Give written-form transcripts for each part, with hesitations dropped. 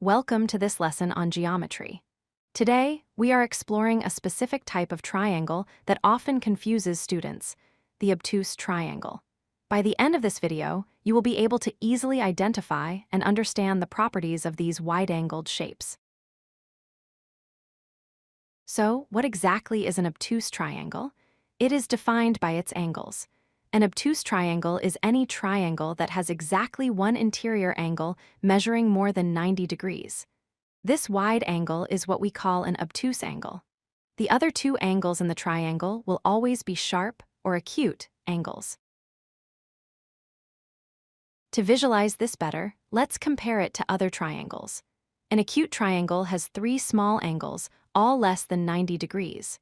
Welcome to this lesson on geometry. Today, we are exploring a specific type of triangle that often confuses students, the obtuse triangle. By the end of this video, you will be able to easily identify and understand the properties of these wide-angled shapes. So, what exactly is an obtuse triangle? It is defined by its angles. An obtuse triangle is any triangle that has exactly one interior angle measuring more than 90 degrees. This wide angle is what we call an obtuse angle. The other two angles in the triangle will always be sharp or acute angles. To visualize this better, let's compare it to other triangles. An acute triangle has three small angles, all less than 90 degrees.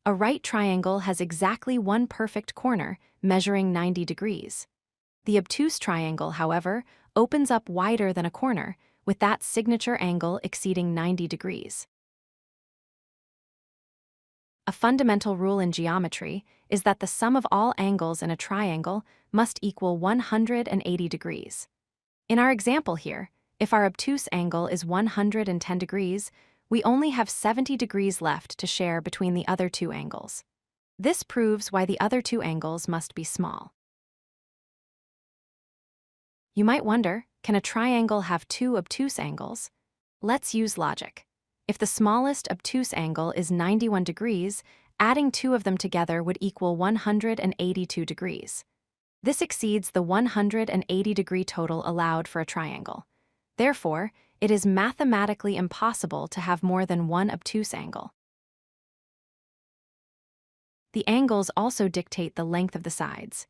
A right triangle has exactly one perfect corner, measuring 90 degrees. The obtuse triangle, however, opens up wider than a corner, with that signature angle exceeding 90 degrees. A fundamental rule in geometry is that the sum of all angles in a triangle must equal 180 degrees. In our example here, if our obtuse angle is 110 degrees, we only have 70 degrees left to share between the other two angles. This proves why the other two angles must be small. You might wonder, can a triangle have two obtuse angles? Let's use logic. If the smallest obtuse angle is 91 degrees, adding two of them together would equal 182 degrees. This exceeds the 180-degree total allowed for a triangle. Therefore, it is mathematically impossible to have more than one obtuse angle. The angles also dictate the length of the sides.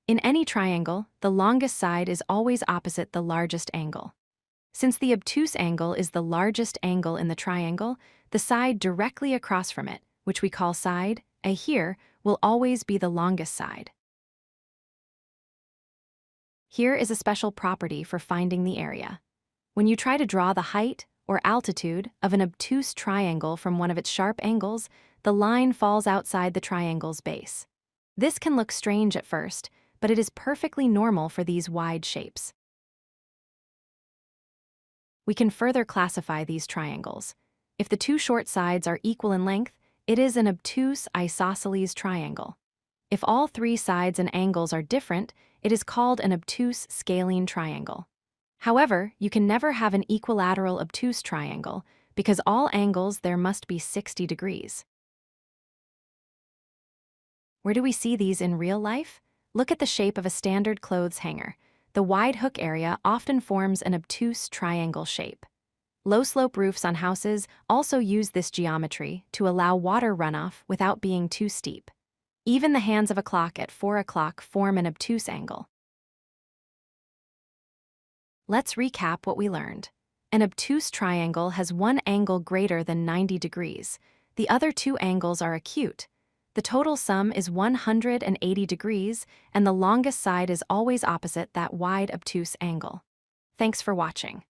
In any triangle, the longest side is always opposite the largest angle. Since the obtuse angle is the largest angle in the triangle, the side directly across from it, which we call side A here, will always be the longest side. Here is a special property for finding the area. When you try to draw the height or altitude of an obtuse triangle from one of its sharp angles, the line falls outside the triangle's base. This can look strange at first, but it is perfectly normal for these wide shapes. We can further classify these triangles. If the two short sides are equal in length, it is an obtuse isosceles triangle. If all three sides and angles are different, it is called an obtuse scalene triangle. However, you can never have an equilateral obtuse triangle because all angles there must be 60 degrees. Where do we see these in real life? Look at the shape of a standard clothes hanger. The wide hook area often forms an obtuse triangle shape. Low-slope roofs on houses also use this geometry to allow water runoff without being too steep. Even the hands of a clock at 4 o'clock form an obtuse angle. Let's recap what we learned. An obtuse triangle has one angle greater than 90 degrees. The other two angles are acute. The total sum is 180 degrees, and the longest side is always opposite that wide obtuse angle. Thanks for watching.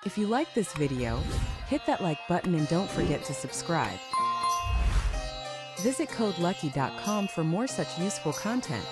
If you like this video, hit that like button and don't forget to subscribe. Visit codelucky.com for more such useful content.